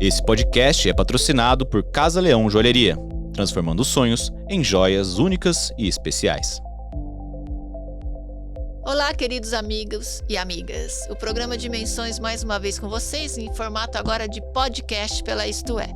Esse podcast é patrocinado por Casa Leão Joalheria, transformando sonhos em joias únicas e especiais. Olá, queridos amigos e amigas. O programa Dimensões mais uma vez com vocês, em formato agora de podcast pela Isto É.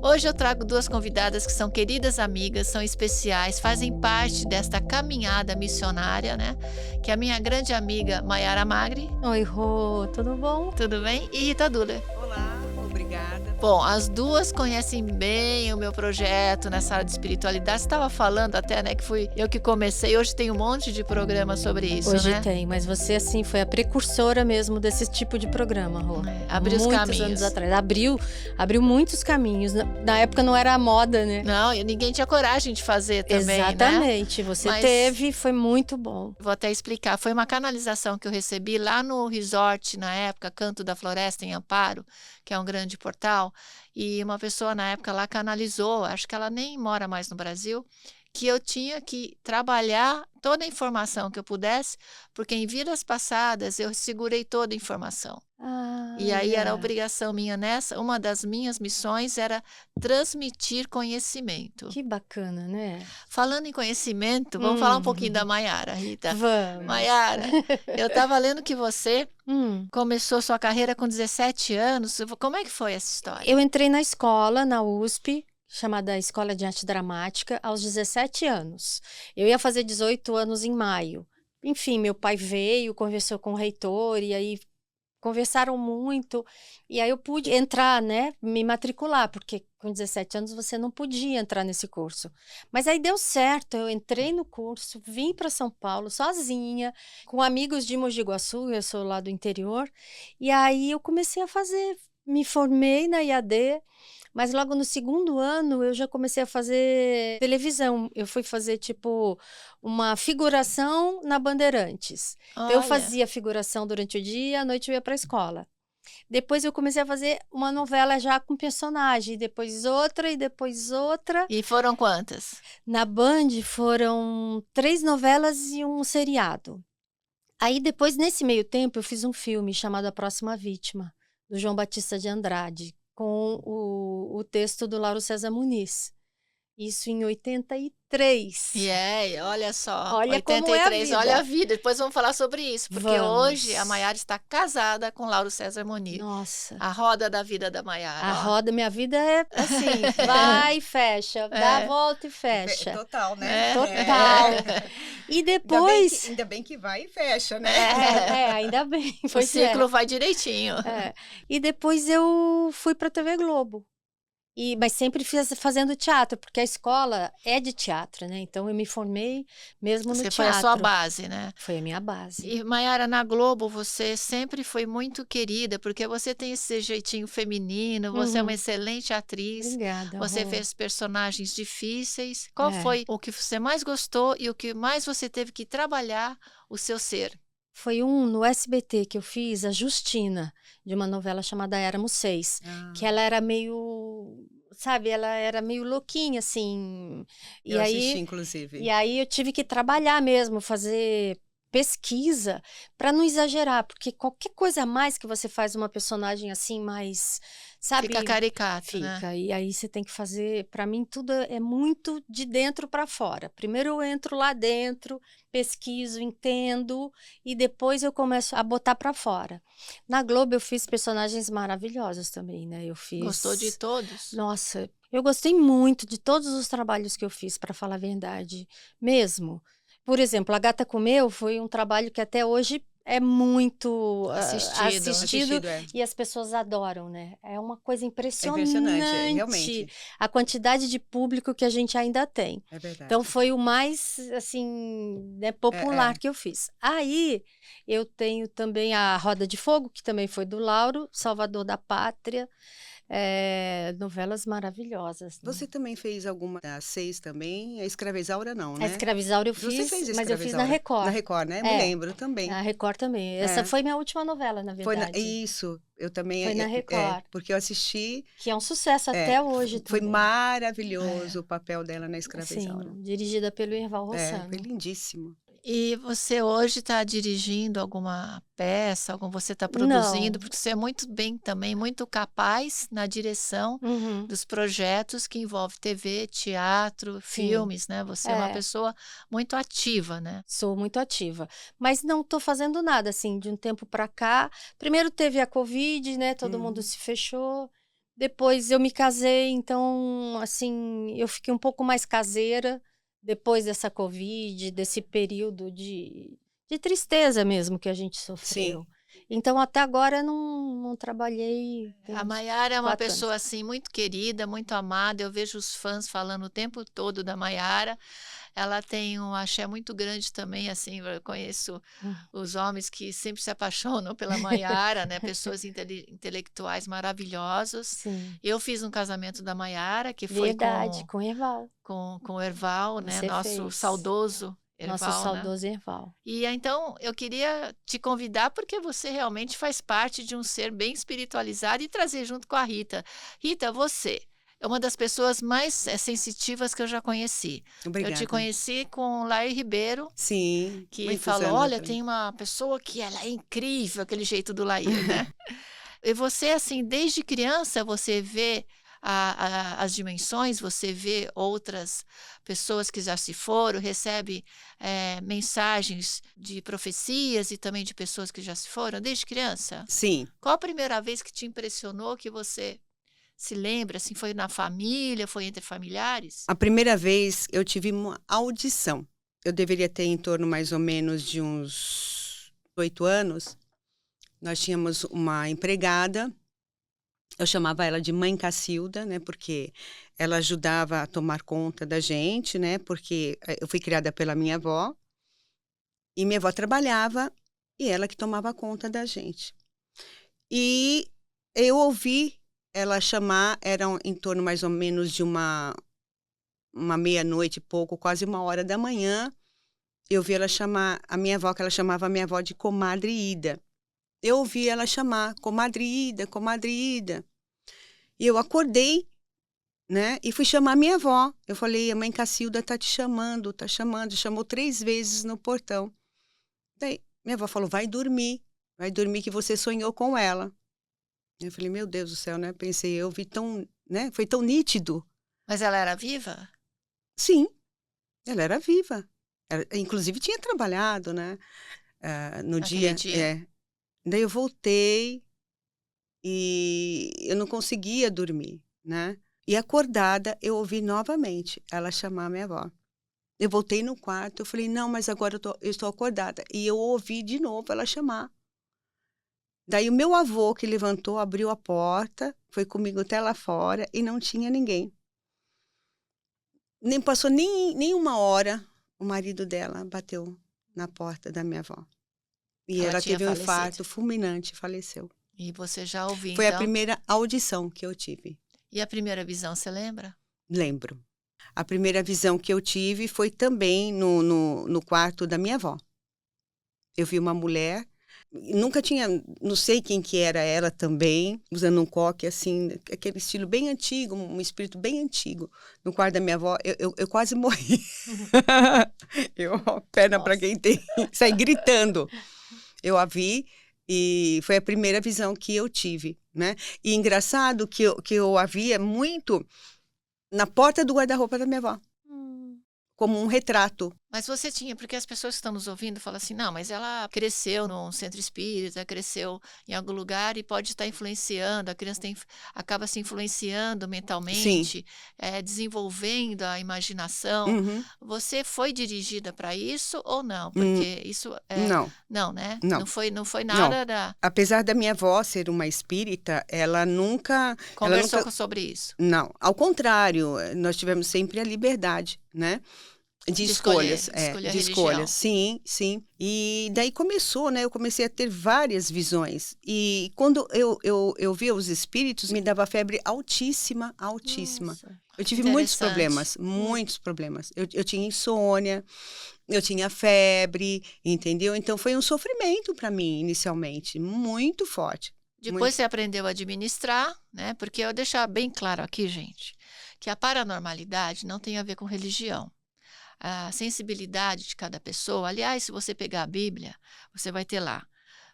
Hoje eu trago duas convidadas que são queridas amigas, são especiais, fazem parte desta caminhada missionária, né? Que é a minha grande amiga Maiara Magri. Oi, Rô, tudo bom? Tudo bem? E Rita Duller. Olá, obrigada. Bom, as duas conhecem bem o meu projeto nessa área de espiritualidade. Você estava falando até, né, que fui eu que comecei. Hoje tem um monte de programa sobre isso, Hoje né? tem, mas você, assim, foi a precursora mesmo desse tipo de programa, Rô. Abriu os caminhos. Muitos anos atrás. Abriu muitos caminhos. Na época não era a moda, né? Não, e ninguém tinha coragem de fazer também, Exatamente. né? Você Mas teve, foi muito bom. vou até explicar. Foi uma canalização que eu recebi lá no resort, na época, Canto da Floresta, em Amparo, que é um grande portal. E uma pessoa na época lá canalizou, acho que ela nem mora mais no Brasil, que eu tinha que trabalhar toda a informação que eu pudesse, porque em vidas passadas eu segurei toda a informação. E aí era obrigação minha nessa, uma das minhas missões era transmitir conhecimento. Que bacana, né? Falando em conhecimento, vamos falar um pouquinho da Maiara, Rita. Vamos. Maiara, eu estava lendo que você começou sua carreira com 17 anos. Como é que foi essa história? Eu entrei na escola, na USP, chamada Escola de Arte Dramática, aos 17 anos. Eu ia fazer 18 anos em maio. Enfim, meu pai veio, conversou com o reitor, e aí conversaram muito, e aí eu pude entrar, né, me matricular, porque com 17 anos você não podia entrar nesse curso. Mas aí deu certo, eu entrei no curso, vim para São Paulo sozinha, com amigos de Mogi Guaçu, eu sou lá do interior, e aí eu comecei a fazer, me formei na IAD, mas logo no segundo ano eu já comecei a fazer televisão. Eu fui fazer tipo uma figuração na Bandeirantes. Então eu fazia figuração durante o dia, à noite eu ia para a escola. Depois eu comecei a fazer uma novela já com personagem, depois outra e depois outra. E foram quantas? Na Band foram 3 novelas e um seriado. Aí depois, nesse meio tempo, eu fiz um filme chamado A Próxima Vítima, do João Batista de Andrade, com o texto do Lauro César Muniz. Isso em 83. Olha só. Olha 83, como é a vida. Olha a vida. Depois vamos falar sobre isso, porque Vamos. hoje a Maiara está casada com Lauro César Muniz. Nossa. A roda da vida da Maiara. A roda, minha vida é assim, vai e fecha, dá a volta e fecha. Total, né? Total. E depois... Ainda bem que vai e fecha, né? Ainda bem. O ciclo vai direitinho. E depois eu fui para a TV Globo. Mas sempre fazendo teatro, porque a escola é de teatro, né? Então eu me formei mesmo no teatro. Você foi a sua base, né? Foi a minha base. E Maiara, na Globo você sempre foi muito querida, porque você tem esse jeitinho feminino, você é uma excelente atriz. Obrigada. Você fez personagens difíceis. Qual foi o que você mais gostou e o que mais você teve que trabalhar o seu ser? Foi no SBT que eu fiz a Justina, de uma novela chamada Éramos Seis, que ela era meio, sabe, ela era meio louquinha, assim. Eu assisti, inclusive. E aí eu tive que trabalhar mesmo, fazer pesquisa, para não exagerar, porque qualquer coisa a mais que você faz uma personagem assim, mais, sabe? Fica caricato, né? Fica, e aí você tem que fazer, para mim tudo é muito de dentro para fora. Primeiro eu entro lá dentro, pesquiso, entendo, e depois eu começo a botar para fora. Na Globo eu fiz personagens maravilhosos também, né? Gostou de todos? Nossa, eu gostei muito de todos os trabalhos que eu fiz, para falar a verdade, mesmo. Por exemplo, A Gata Comeu foi um trabalho que até hoje é muito assistido e as pessoas adoram, né? É uma coisa impressionante, realmente. A quantidade de público que a gente ainda tem. É verdade. Então foi o mais, assim, né, popular que eu fiz. Aí eu tenho também a Roda de Fogo, que também foi do Lauro, Salvador da Pátria. Novelas maravilhosas. Né? Você também fez alguma das 6 também? A Escravizaura não, né? A Escravizaura eu fiz, Você fez mas eu fiz na Record. Na Record, né? Me lembro também. Na Record também. Essa foi minha última novela, na verdade. Isso, eu também. Foi na Record. Porque eu assisti. Que é um sucesso até hoje Foi também. Maravilhoso o papel dela na Escravizaura. Sim, dirigida pelo Irval Rossano. Foi lindíssimo. E você hoje está dirigindo alguma peça, você está produzindo, Não. porque você é muito bem também, muito capaz na direção Uhum. dos projetos que envolve TV, teatro, Sim. filmes, né? Você é uma É, pessoa muito ativa, né? sou muito ativa. Mas não estou fazendo nada, assim, de um tempo para cá. Primeiro teve a Covid, né? Todo mundo Uhum. se fechou. Depois eu me casei, então, assim, eu fiquei um pouco mais caseira depois dessa Covid, desse período de tristeza mesmo que a gente Sim. sofreu. Então, até agora não trabalhei, tem A uns Maiara é uma 4 anos. pessoa assim muito querida, muito amada. Eu vejo os fãs falando o tempo todo da Maiara. Ela tem um axé muito grande também, assim, eu conheço Hum. os homens que sempre se apaixonam pela Maiara, né? Pessoas intelectuais maravilhosos. Sim, Eu fiz um casamento da Maiara, que foi verdade, com Erval. com o Erval, né? Você Nosso fez. saudoso Nosso Erval, né? saudoso Erval. E então eu queria te convidar porque você realmente faz parte de um ser bem espiritualizado e trazer junto com a Rita. Rita, você é uma das pessoas mais sensitivas que eu já conheci. Eu te Obrigada. conheci com o Laí Ribeiro, Sim, que muitos falou: anos olha, atrás. tem uma pessoa que ela é incrível, aquele jeito do Laí, né? E você, assim, desde criança, você vê as dimensões, você vê outras pessoas que já se foram, recebe mensagens de profecias e também de pessoas que já se foram, desde criança? Sim, Qual a primeira vez que te impressionou, que você se lembra, assim, foi na família, foi entre familiares? a primeira vez eu tive uma audição. Eu deveria ter em torno mais ou menos de uns 8 anos. Nós tínhamos uma empregada, eu chamava ela de Mãe Cacilda, né, porque ela ajudava a tomar conta da gente, né, porque eu fui criada pela minha avó, e minha avó trabalhava, e ela que tomava conta da gente. E eu ouvi ela chamar, eram em torno mais ou menos de uma meia-noite e pouco, quase 1 hora da manhã, eu vi ela chamar a minha avó, que ela chamava a minha avó de Comadre Ida. Eu ouvi ela chamar, Comadre Ida, Comadre Ida. E eu acordei, né, e fui chamar minha avó. Eu falei: "A mãe Cacilda tá te chamando, tá chamando". Chamou 3 vezes no portão. Daí minha avó falou: vai dormir que você sonhou com ela". Eu falei: "Meu Deus do céu", né, pensei, eu vi tão, né, foi tão nítido. Mas ela era viva? Sim, ela era viva. Ela inclusive tinha trabalhado, né, no Naquele dia, dia? é. Daí eu voltei e eu não conseguia dormir, né. E acordada, eu ouvi novamente ela chamar minha avó. Eu voltei no quarto, eu falei: "Não, mas agora eu estou acordada". E eu ouvi de novo ela chamar. Daí o meu avô que levantou, abriu a porta, foi comigo até lá fora e não tinha ninguém. Nem passou nem 1 hora, o marido dela bateu na porta da minha avó. E Ela ela tinha teve um falecido. infarto fulminante e faleceu. E você já ouviu, Foi a então? primeira audição que eu tive. E a primeira visão, você lembra? Lembro. A primeira visão que eu tive foi também no quarto da minha avó. Eu vi uma mulher, nunca tinha, não sei quem que era ela também, usando um coque assim, aquele estilo bem antigo, um espírito bem antigo. No quarto da minha avó, eu quase morri. Eu, perna para Nossa. quem tem, saí gritando. Eu a vi e foi a primeira visão que eu tive, né. E engraçado que eu a via muito na porta do guarda-roupa da minha avó, Hum. como um retrato. Mas você tinha, porque as pessoas que estão nos ouvindo falam assim: não, mas ela cresceu num centro espírita, cresceu em algum lugar e pode estar influenciando, a criança acaba se influenciando Sim. mentalmente, desenvolvendo a imaginação. Uhum. Você foi dirigida para isso ou não? Hum, Porque isso não, não, né? não, Não foi não. nada da. Apesar da minha avó ser uma espírita, ela nunca Conversou sobre isso, não, ao contrário, nós tivemos sempre a liberdade, né, de escolhas, de escolher a de escolhas. religião. Sim, sim. E daí começou, né, eu comecei a ter várias visões, e quando eu via os espíritos, me dava febre altíssima, altíssima. Nossa. Eu tive Interessante. muitos problemas. Eu tinha insônia, eu tinha febre, entendeu? Então foi um sofrimento para mim inicialmente, muito forte, Depois muito. você aprendeu a administrar, né? Porque eu deixar bem claro aqui, gente, que a paranormalidade não tem a ver com religião. a sensibilidade de cada pessoa. Aliás, se você pegar a Bíblia, você vai ter lá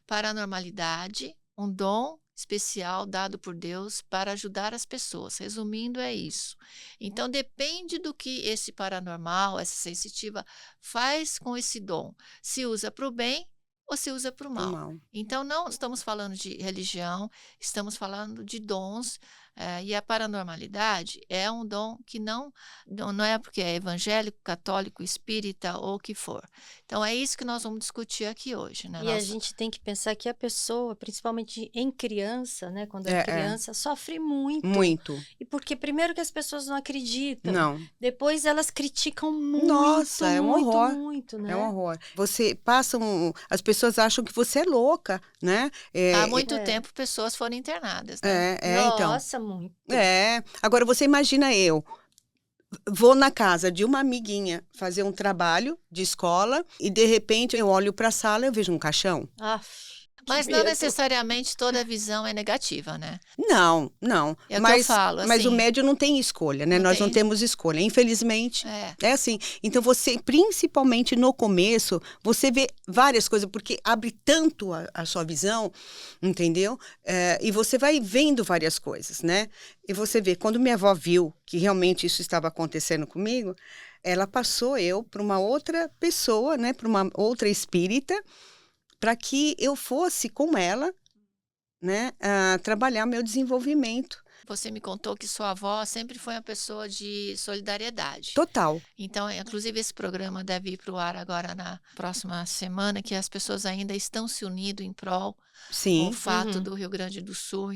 paranormalidade, um dom especial dado por Deus para ajudar as pessoas. Resumindo, é isso. Então, depende do que esse paranormal, essa sensitiva, faz com esse dom. Se usa para o bem ou se usa para o Pro mal. mal. Então, não estamos falando de religião, estamos falando de dons. E a paranormalidade é um dom que não é porque é evangélico, católico, espírita ou o que for. Então, é isso que nós vamos discutir aqui hoje. Né? E a gente tem que pensar que a pessoa, principalmente em criança, né? Quando É, é é. criança, sofre muito. Muito. E porque primeiro que as pessoas não acreditam, Não. depois elas criticam muito, Nossa, é um muito, horror. muito, né? É um horror. Você passa as pessoas acham que você é louca, né? Há muito É. tempo pessoas foram internadas, né? Então. Nossa, muito. Agora você imagina eu vou na casa de uma amiguinha fazer um trabalho de escola e de repente eu olho para a sala e eu vejo um caixão. Aff, Mas que não medo. necessariamente toda visão é negativa, né? Não. É o que eu mas falo, mas o assim. médium não tem escolha, né? Não Nós não tem. temos escolha, infelizmente. É. É assim. Então você, principalmente no começo, você vê várias coisas, porque abre tanto a sua visão, entendeu? E você vai vendo várias coisas, né? E você vê, quando minha avó viu que realmente isso estava acontecendo comigo, ela passou eu para uma outra pessoa, né? Para uma outra espírita, para que eu fosse com ela, né? Trabalhar meu desenvolvimento. Você me contou que sua avó sempre foi uma pessoa de solidariedade. Total. Então, inclusive, esse programa deve ir para o ar agora na próxima semana, que as pessoas ainda estão se unindo em prol com Sim. o fato Uhum. do Rio Grande do Sul.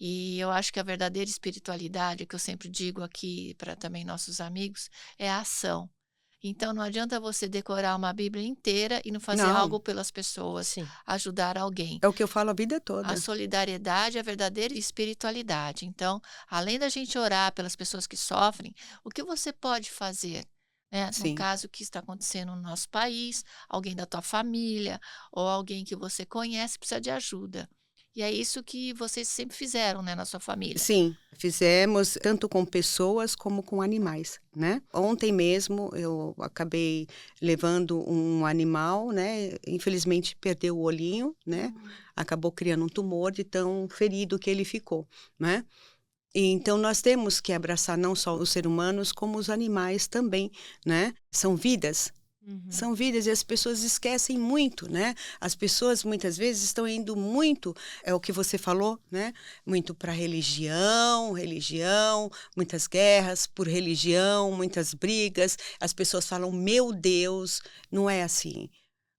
E eu acho que a verdadeira espiritualidade, que eu sempre digo aqui para também nossos amigos, é a ação. Então, não adianta você decorar uma Bíblia inteira e não fazer Não. algo pelas pessoas, Sim. ajudar alguém. É o que eu falo a vida toda. A solidariedade é a verdadeira espiritualidade. Então, além da gente orar pelas pessoas que sofrem, o que você pode fazer? Né? Sim. No caso que está acontecendo no nosso país, alguém da tua família ou alguém que você conhece precisa de ajuda. E é isso que vocês sempre fizeram, né, na sua família. Sim, fizemos tanto com pessoas como com animais, né? Ontem mesmo eu acabei levando um animal, né? Infelizmente perdeu o olhinho, né? Acabou criando um tumor de tão ferido que ele ficou, né? E então nós temos que abraçar não só os seres humanos, como os animais também, né? São vidas. Uhum. São vidas e as pessoas esquecem muito, né? As pessoas muitas vezes estão indo muito, é o que você falou, né? Muito para religião, muitas guerras por religião, muitas brigas. As pessoas falam, meu Deus, não é assim.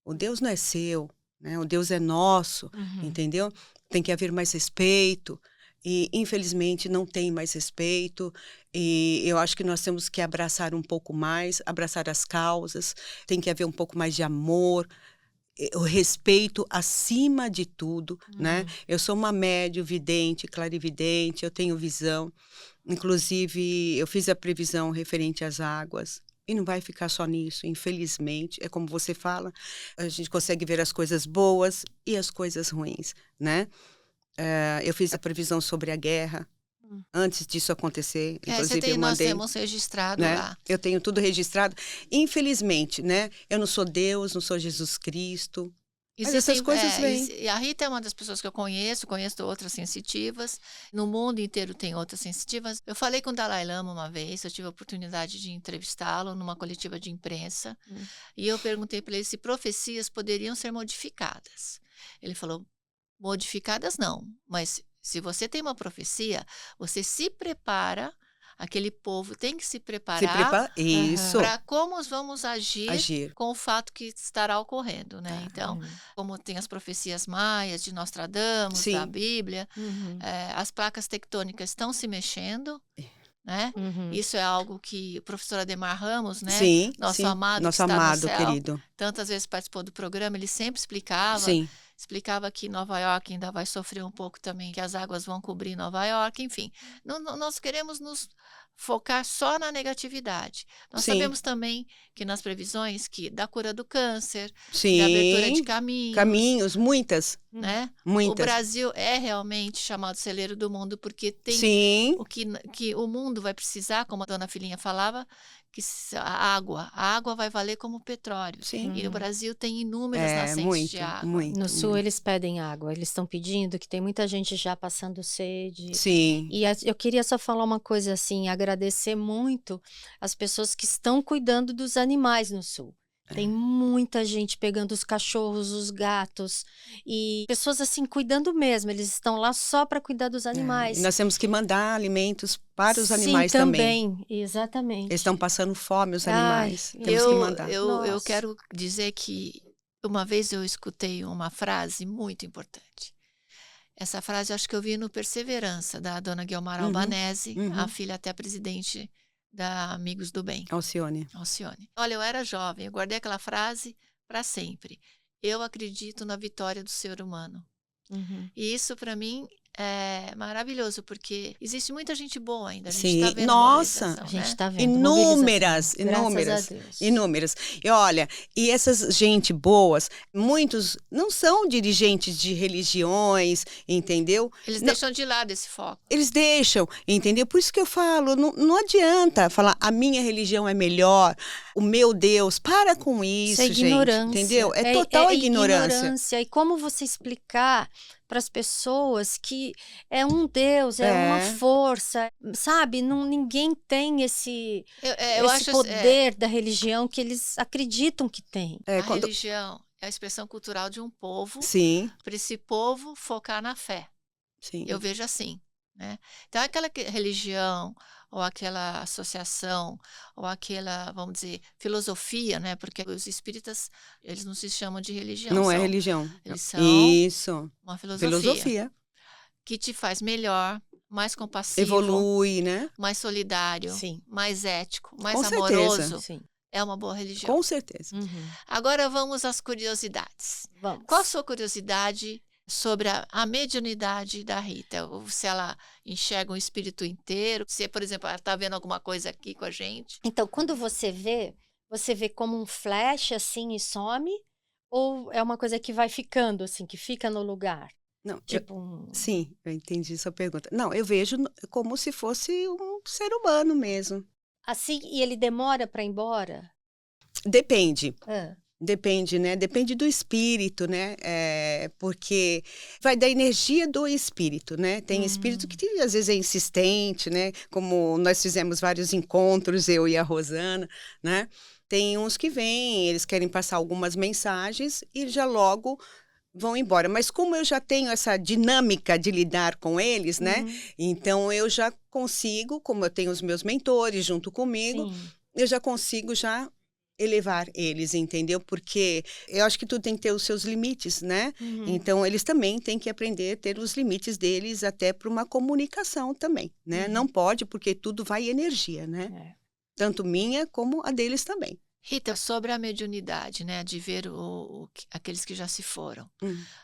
O Deus não é seu, né? O Deus é nosso, entendeu? Tem que haver mais respeito. E, infelizmente, não tem mais respeito. E eu acho que nós temos que abraçar um pouco mais, abraçar as causas. Tem que haver um pouco mais de amor, o respeito acima de tudo, né? Eu sou uma médium, vidente, clarividente, eu tenho visão. Inclusive, eu fiz a previsão referente às águas. E não vai ficar só nisso, infelizmente. É como você fala, a gente consegue ver as coisas boas e as coisas ruins, né? Eu fiz a previsão sobre a guerra antes disso acontecer. Inclusive, eu nós mandei, temos registrado né? lá. Eu tenho tudo registrado. Infelizmente, né? Eu não sou Deus, não sou Jesus Cristo. Mas essas coisas vêm. E a Rita é uma das pessoas que eu conheço outras sensitivas. No mundo inteiro tem outras sensitivas. Eu falei com o Dalai Lama uma vez, eu tive a oportunidade de entrevistá-lo numa coletiva de imprensa. E eu perguntei para ele se profecias poderiam ser modificadas. Ele falou, modificadas não, mas se você tem uma profecia, você se prepara, aquele povo tem que se preparar Isso. para como vamos agir com o fato que estará ocorrendo, né? Então, como tem as profecias maias de Nostradamus, Sim. da Bíblia, as placas tectônicas estão se mexendo, né? Isso é algo que o professor Ademar Ramos, né? Sim, nosso sim. amado, Nosso que está amado, no céu, querido. tantas vezes participou do programa, ele sempre explicava. Sim. Explicava que Nova York ainda vai sofrer um pouco também, que as águas vão cobrir Nova York, enfim. Nós queremos nos focar só na negatividade. Nós Sim. sabemos também que nas previsões que da cura do câncer, Sim. da abertura de caminhos, muitas. né? Muitas. O Brasil é realmente chamado celeiro do mundo porque tem Sim. o que o mundo vai precisar, como a dona Filhinha falava, a água vai valer como petróleo. Sim. E no Brasil tem inúmeras nascentes muito, de água. muito. No sul muito. eles pedem água, eles estão pedindo, que tem muita gente já passando sede. Sim. E eu queria só falar uma coisa assim, agradecer muito as pessoas que estão cuidando dos animais no sul. Tem muita gente pegando os cachorros, os gatos e pessoas assim cuidando mesmo. Eles estão lá só para cuidar dos animais. E nós temos que mandar alimentos para os Sim, animais também. Exatamente. Eles estão passando fome, os Ai, animais. Temos que mandar. Eu Nossa. quero dizer que uma vez eu escutei uma frase muito importante. Essa frase eu acho que eu vi no Perseverança, da dona Guiomar Albanese, a filha até presidente da Amigos do Bem, Alcione. Alcione. Olha, eu era jovem, eu guardei aquela frase para sempre. Eu acredito na vitória do ser humano. E isso para mim é maravilhoso, porque existe muita gente boa ainda. A gente Sim. tá vendo Nossa, a mobilização, A gente né? está vendo. Inúmeras, mobilização. inúmeras, Graças a Deus. inúmeras. E olha, e essas gente boas, muitos não são dirigentes de religiões, entendeu? Eles Não. deixam de lado esse foco. Eles deixam, entendeu? Por isso que eu falo, não adianta falar a minha religião é melhor, o meu Deus, para com isso, Isso é ignorância. gente, entendeu? É total ignorância. E como você explicar para as pessoas que é um Deus, é uma força, sabe? Ninguém tem esse Eu acho poder da religião que eles acreditam que tem. a religião é a expressão cultural de um povo, Sim, para esse povo focar na fé. sim. Eu vejo assim, né? Então, aquela religião, ou aquela associação, ou aquela, vamos dizer, filosofia, né? Porque os espíritas, eles não se chamam de religião. Não é religião. Eles são Isso. uma filosofia que te faz melhor, mais compassivo, Evolui, né? mais solidário, Sim. mais ético, mais Com certeza. amoroso. Sim. É uma boa religião. Com certeza. Agora vamos às curiosidades. Vamos. Qual a sua curiosidade sobre a mediunidade da Rita? Ou se ela enxerga um espírito inteiro, se, por exemplo, ela está vendo alguma coisa aqui com a gente. Então, quando você vê como um flash assim e some, ou é uma coisa que vai ficando assim, que fica no lugar? Não, Tipo sim, eu entendi sua pergunta. Não, eu vejo como se fosse um ser humano mesmo. assim, e ele demora para ir embora? Depende. Ah. Depende, né? Depende do espírito, né? Porque vai da energia do espírito, né? Tem espírito que às vezes é insistente, né? Como nós fizemos vários encontros, eu e a Rosana, né? Tem uns que vêm, eles querem passar algumas mensagens e já logo vão embora. Mas como eu já tenho essa dinâmica de lidar com eles, né? Então eu já consigo, como eu tenho os meus mentores junto comigo, Sim. eu já consigo já elevar eles, entendeu? Porque eu acho que tudo tem que ter os seus limites, né? Então, eles também têm que aprender a ter os limites deles até para uma comunicação também, né? Não pode, porque tudo vai energia, né? Tanto minha como a deles também. Rita, sobre a mediunidade, né, de ver aqueles que já se foram.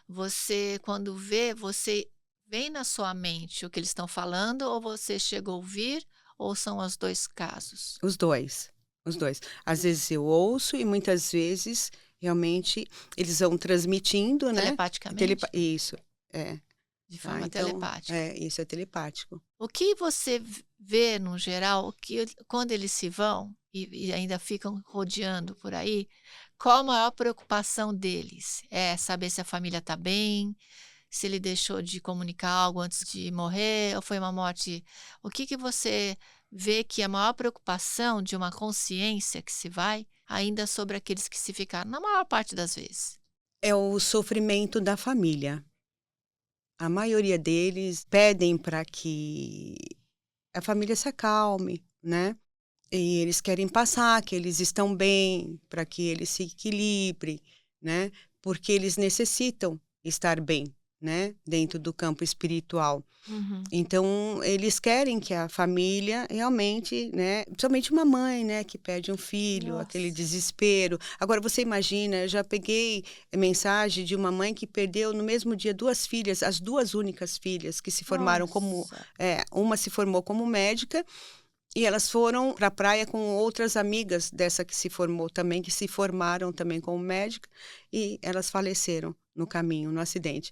Você, quando vê, você vem na sua mente o que eles estão falando, ou você chega a ouvir, ou são os dois casos? Os dois. Os dois. Às vezes eu ouço e muitas vezes, realmente, eles vão transmitindo, né? Telepaticamente? Isso, é. De forma então, telepática. Isso é telepático. O que você vê, no geral, quando eles se vão e ainda ficam rodeando por aí, qual a maior preocupação deles? É saber se a família está bem, se ele deixou de comunicar algo antes de morrer, ou foi uma morte... O que você vê que é a maior preocupação de uma consciência que se vai, ainda sobre aqueles que se ficaram, na maior parte das vezes? É o sofrimento da família. A maioria deles pedem para que a família se acalme, né? E eles querem passar que eles estão bem, para que eles se equilibrem, né? Porque eles necessitam estar bem, né? Dentro do campo espiritual. Então, eles querem que a família realmente, né? Principalmente uma mãe, né? Que perde um filho, Nossa. aquele desespero. Agora, você imagina, eu já peguei mensagem de uma mãe que perdeu no mesmo dia duas filhas, as duas únicas filhas que se formaram como... uma se formou como médica e elas foram para a praia com outras amigas dessa que se formou também, que se formaram também como médica, e elas faleceram no caminho, no acidente.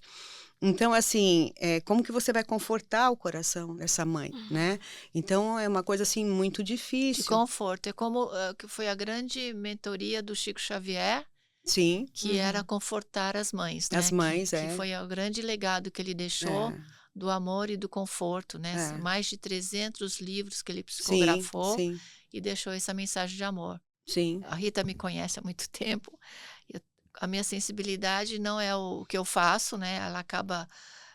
Então, assim, como que você vai confortar o coração dessa mãe, né? Então, é uma coisa, assim, muito De difícil. conforto. É como que foi a grande mentoria do Chico Xavier, Sim, que era confortar as mães, né? as mães, que foi o grande legado que ele deixou É, do amor e do conforto, né? é. Mais de 300 livros que ele Sim, psicografou sim, e deixou essa mensagem de amor. sim. A Rita me conhece há muito tempo. A minha sensibilidade não é o que eu faço, né? Ela acaba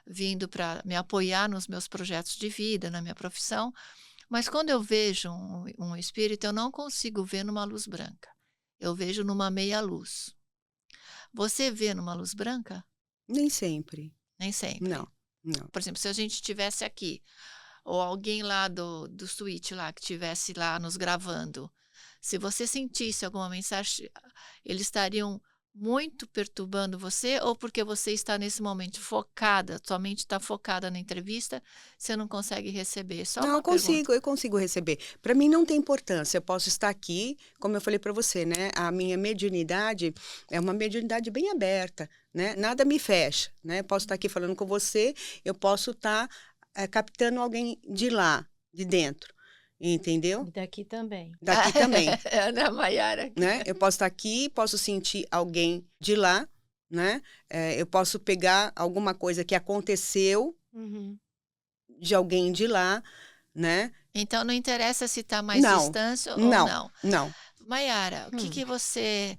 vindo para me apoiar nos meus projetos de vida, na minha profissão. Mas quando eu vejo um espírito, eu não consigo ver numa luz branca. Eu vejo numa meia luz. Você vê numa luz branca? Nem sempre. Nem sempre. Não, não. Por exemplo, se a gente estivesse aqui, ou alguém lá do suíte lá, que estivesse lá nos gravando, se você sentisse alguma mensagem, eles estariam muito perturbando você, ou porque você está nesse momento focada, sua mente está focada na entrevista, você não consegue receber? Só Não, uma pergunta. eu consigo receber. Para mim não tem importância. Eu posso estar aqui, como eu falei para você, né? A minha mediunidade é uma mediunidade bem aberta, né? Nada me fecha, né? Eu posso estar aqui falando com você, eu posso estar captando alguém de lá, de dentro, entendeu? E daqui também. Daqui também, Ana Maiara. né? Eu posso estar aqui, posso sentir alguém de lá, né? Eu posso pegar alguma coisa que aconteceu Uhum. de alguém de lá, né? Então não interessa se está mais Não, distante ou não, não. não. Maiara, o que você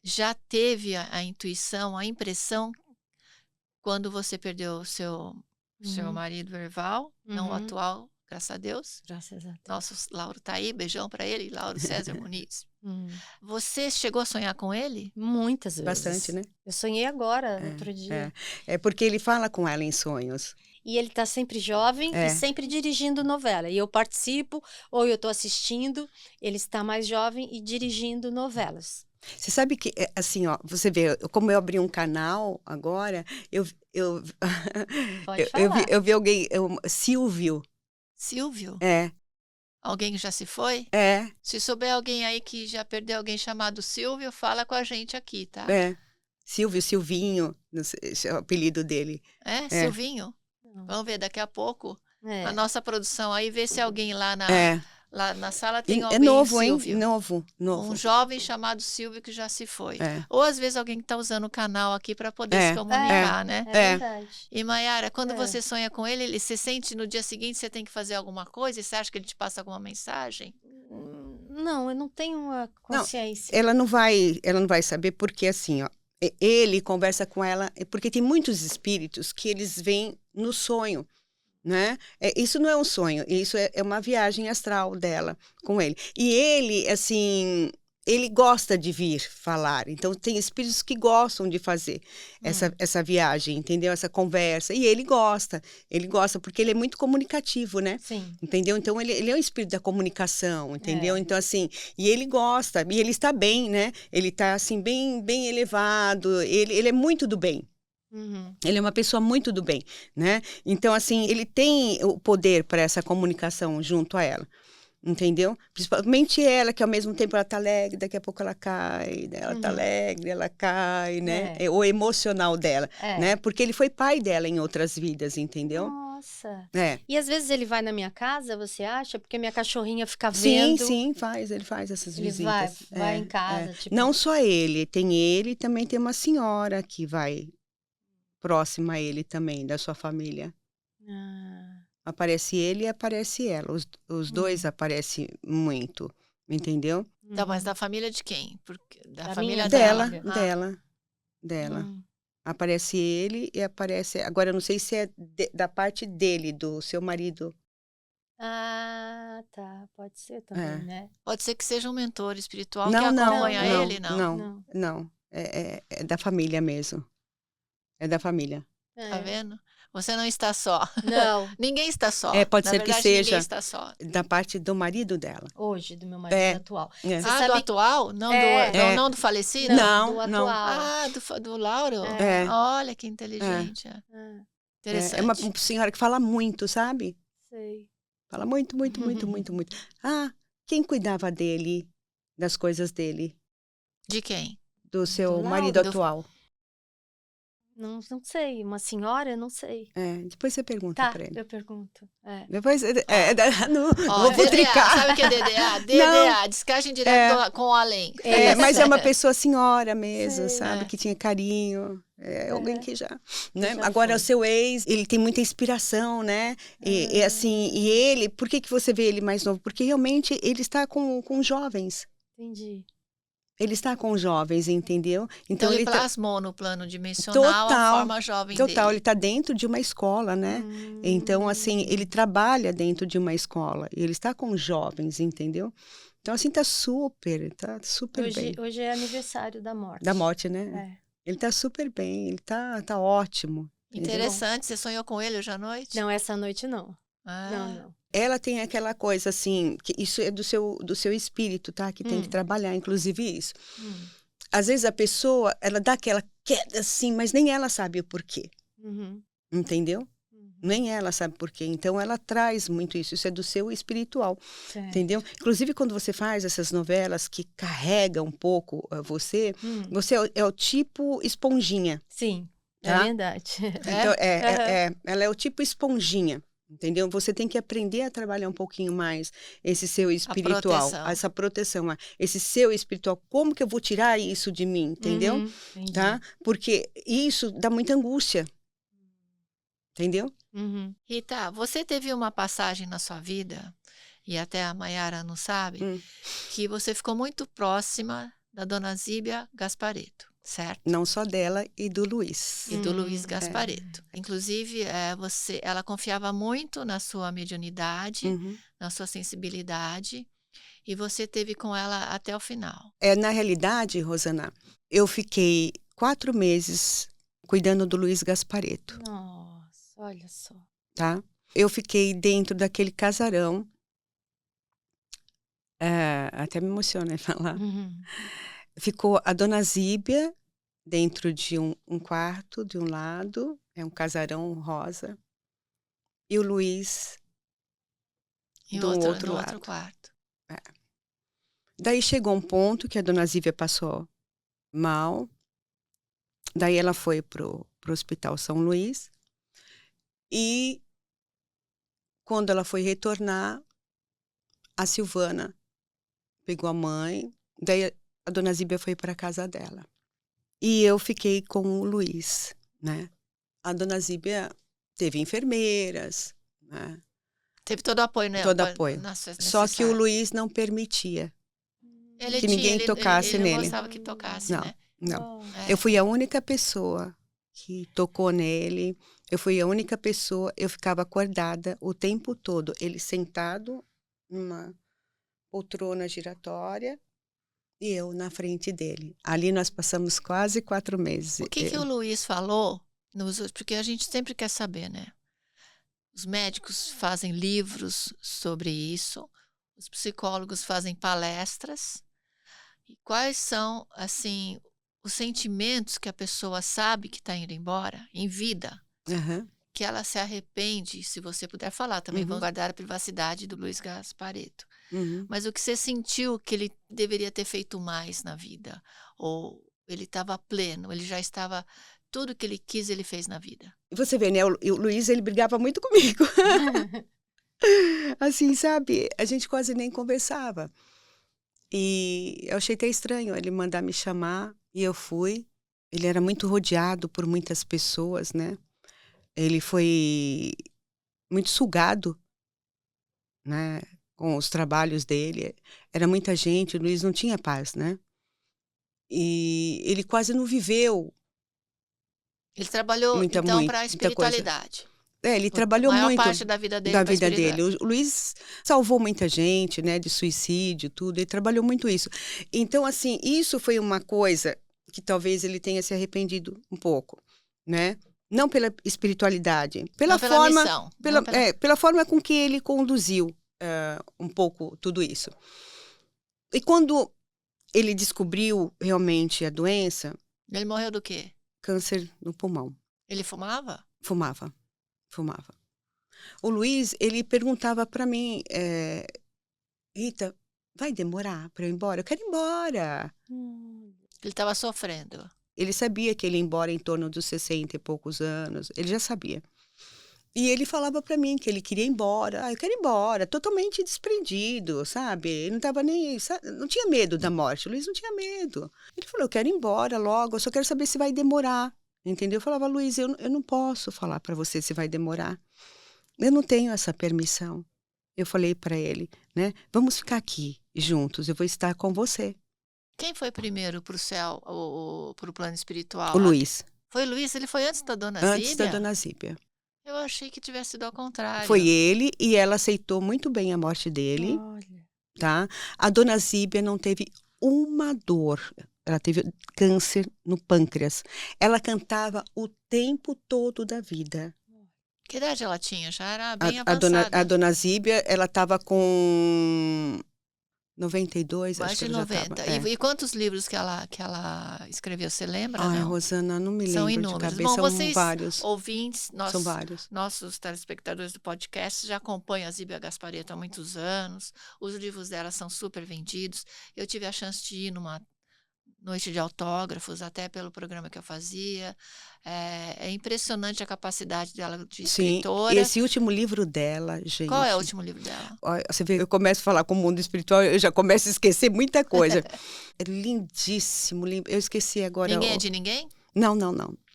já teve a intuição, a impressão, quando você perdeu o seu Uhum. marido Erval, não o Uhum. atual, graças a Deus. Graças a Deus. Nosso Lauro tá aí, beijão para ele, Lauro César Muniz. Hum. Você chegou a sonhar com ele? Muitas vezes. Bastante, né? Eu sonhei agora, outro dia. É porque ele fala com ela em sonhos. E ele tá sempre jovem É. e sempre dirigindo novela. E eu participo, ou eu tô assistindo, ele está mais jovem e dirigindo novelas. Você sabe que, assim, ó, você vê, como eu abri um canal agora, Pode falar. eu vi alguém, Silvio, Silvio? é, Alguém que já se foi? é, Se souber alguém aí que já perdeu alguém chamado Silvio, fala com a gente aqui, tá? Silvio, Silvinho, não sei, esse é o apelido dele. É, Silvinho? Não. Vamos ver daqui a pouco. É. A nossa produção aí, vê se alguém lá na sala tem É alguém novo, hein? Silvio. Novo. Um jovem chamado Silvio que já se foi. É. Ou às vezes alguém que está usando o canal aqui para poder É. se comunicar, né? É verdade. E Maiara, quando É. você sonha com ele, você sente no dia seguinte você tem que fazer alguma coisa? E você acha que ele te passa alguma mensagem? Não, eu não tenho uma consciência. Ela não vai saber porque, assim, ó, ele conversa com ela, porque tem muitos espíritos que eles vêm no sonho, né? Isso não é um sonho, isso é uma viagem astral dela com ele. E ele, assim, ele gosta de vir falar. Então, tem espíritos que gostam de fazer essa viagem, entendeu? Essa conversa. E ele gosta porque ele é muito comunicativo, né? Sim. Entendeu? Então, ele é um espírito da comunicação, entendeu? Então, assim, e ele gosta, e ele está bem, né? Ele está, assim, bem, bem elevado, ele é muito do bem. Uhum. Ele é uma pessoa muito do bem, né? Então, assim, ele tem o poder para essa comunicação junto a ela, entendeu? Principalmente ela, que ao mesmo tempo ela tá alegre, daqui a pouco ela cai, né? Ela tá alegre, ela cai, né? É o emocional dela, né? Porque ele foi pai dela em outras vidas, entendeu? Nossa. É. E às vezes ele vai na minha casa, você acha? Porque minha cachorrinha fica Sim, vendo. sim, ele faz essas Ele visitas. vai em casa, tipo... Não só ele, tem ele e também tem uma senhora que vai próxima a ele também, da sua família. Aparece ele e aparece ela. Os dois aparecem muito, entendeu? Então, mas da família de quem? Da Da família minha dela. Dela. Aparece ele e aparece... Agora, eu não sei se é da parte dele, do seu marido. Ah, tá. Pode ser também, né? Pode ser que seja um mentor espiritual que acompanha ele, não? Não. É da família mesmo. É da família. Tá vendo? Você não está só. Não. Ninguém está só. Pode Na ser verdade, que seja ninguém está só. da parte do marido dela. Hoje, do meu marido atual. É. Você Do sabe... atual? Não, não do falecido? Não, do não. atual. Do Lauro? É. Olha que inteligente. Interessante. É uma senhora que fala muito, sabe? Sei. Fala muito, muito, muito, muito, muito. Quem cuidava dele, das coisas dele? De quem? Do seu Do marido Lauro? atual. Não sei. Uma senhora? Não sei. Depois você pergunta Tá, pra ele. eu pergunto. Depois, não Ó, vou DDA, futricar. sabe o que é DDA? DDA, descagem direto com o além. Mas é uma pessoa senhora mesmo, Sei. sabe? Que tinha carinho. Alguém que já... Né? já Agora, foi. o seu ex, ele tem muita inspiração, né? E assim, e ele... Por que você vê ele mais novo? Porque realmente ele está com jovens. Entendi. Ele está com jovens, entendeu? Então ele tá... plasmou no plano dimensional a forma jovem Total, dele. ele está dentro de uma escola, né? Então, assim, ele trabalha dentro de uma escola. E ele está com jovens, entendeu? Então, assim, tá super bem. Hoje é aniversário da morte. Da morte, né? Ele tá super bem, ele tá ótimo. Interessante, você sonhou com ele hoje à noite? Não, essa noite não. Ah. Não. Ela tem aquela coisa assim, que isso é do seu espírito, tá? Que tem que trabalhar, inclusive isso. Às vezes a pessoa, ela dá aquela queda assim, mas nem ela sabe o porquê. Entendeu? Nem ela sabe por quê. Então, ela traz muito isso. Isso é do seu espiritual. Certo. Entendeu? Inclusive, quando você faz essas novelas que carregam um pouco você, você é o tipo esponjinha. Sim, tá? é verdade. Então, ela é o tipo esponjinha. Entendeu? Você tem que aprender a trabalhar um pouquinho mais esse seu espiritual. Essa proteção. Esse seu espiritual. Como que eu vou tirar isso de mim? Entendeu? Tá? Porque isso dá muita angústia. Entendeu? Rita, você teve uma passagem na sua vida, e até a Maiara não sabe, que você ficou muito próxima da dona Zíbia Gasparetto, certo? Não só dela e do Luiz. E do Luiz Gasparetto. Inclusive, ela confiava muito na sua mediunidade, na sua sensibilidade, e você teve com ela até o final. Na realidade, Rosana, eu fiquei 4 meses cuidando do Luiz Gasparetto. Nossa, olha só. Tá? Eu fiquei dentro daquele casarão. Até me emociona falar. Ficou a dona Zíbia dentro de um quarto, de um lado, um casarão rosa, e o Luiz do outro lado. Outro quarto. Daí chegou um ponto que a dona Zíbia passou mal, daí ela foi pro Hospital São Luís, e quando ela foi retornar, a Silvana pegou a mãe, daí a dona Zíbia foi para a casa dela. E eu fiquei com o Luiz, né? A dona Zíbia teve enfermeiras, né? Teve todo o apoio, né? Todo apoio. Só que o Luiz não permitia que ninguém tocasse nele. Ele não gostava que tocasse, não, né? Não. Eu fui a única pessoa que tocou nele. Eu fui a única pessoa, eu ficava acordada o tempo todo. Ele sentado numa poltrona giratória e eu na frente dele. Ali nós passamos quase 4 meses. O que o Luiz falou? Porque a gente sempre quer saber, né? Os médicos fazem livros sobre isso, os psicólogos fazem palestras. E quais são, assim, os sentimentos que a pessoa sabe que está indo embora, em vida, que ela se arrepende, se você puder falar, também vamos guardar a privacidade do Luiz Gasparetto. Mas o que você sentiu que ele deveria ter feito mais na vida? Ou ele estava pleno, ele já estava... Tudo que ele quis, ele fez na vida. Você vê, né? O Luiz, ele brigava muito comigo. Assim, sabe? A gente quase nem conversava. E eu achei até estranho ele mandar me chamar. E eu fui. Ele era muito rodeado por muitas pessoas, né? Ele foi muito sugado, né? Com os trabalhos dele. Era muita gente. O Luiz não tinha paz, né? E ele quase não viveu. Ele trabalhou, então, para a espiritualidade. Ele trabalhou muito. A maior parte da vida dele. O Luiz salvou muita gente, né? De suicídio, tudo. Ele trabalhou muito isso. Então, assim, isso foi uma coisa que talvez ele tenha se arrependido um pouco, né? Não pela espiritualidade. Pela forma, missão. Pela forma com que ele conduziu um pouco tudo isso. E quando ele descobriu realmente a doença... Ele morreu do quê? Câncer no pulmão. Ele fumava? Fumava. O Luiz, ele perguntava para mim, Rita, vai demorar para eu ir embora? Eu quero ir embora. Ele estava sofrendo. Ele sabia que ele ia embora em torno dos 60 e poucos anos. Ele já sabia. E ele falava para mim que ele queria ir embora. Eu quero ir embora. Totalmente desprendido, sabe? Ele não tava nem... Não tinha medo da morte. O Luiz não tinha medo. Ele falou, eu quero ir embora logo. Eu só quero saber se vai demorar. Entendeu? Eu falava, Luiz, eu não posso falar para você se vai demorar. Eu não tenho essa permissão. Eu falei para ele, né? Vamos ficar aqui juntos. Eu vou estar com você. Quem foi primeiro para o céu, para o plano espiritual? O Luiz. Foi o Luiz? Ele foi antes da Dona Zíbia? Antes da Dona Zíbia. Eu achei que tivesse sido ao contrário. Foi ele e ela aceitou muito bem a morte dele, Olha. tá? A Dona Zíbia não teve uma dor. Ela teve câncer no pâncreas. Ela cantava o tempo todo da vida. Que idade ela tinha? Já era bem A avançada. Dona Zíbia, ela estava com 92, Mais acho que de ela já 90. estava. E quantos livros que ela escreveu? Você lembra? Ai, não? Rosana, não me São lembro de inúmeros. cabeça. Bom, São vocês, vários. ouvintes, São vários. nossos telespectadores do podcast já acompanham a Zíbia Gasparetto há muitos anos. Os livros dela são super vendidos. Eu tive a chance de ir numa noite de autógrafos, até pelo programa que eu fazia. É impressionante a capacidade dela de escritora. Sim, esse último livro dela, gente. Qual é o último livro dela? Olha, você vê, eu começo a falar com o mundo espiritual, eu já começo a esquecer muita coisa. É lindíssimo, eu esqueci agora. Ninguém é de ninguém? Não.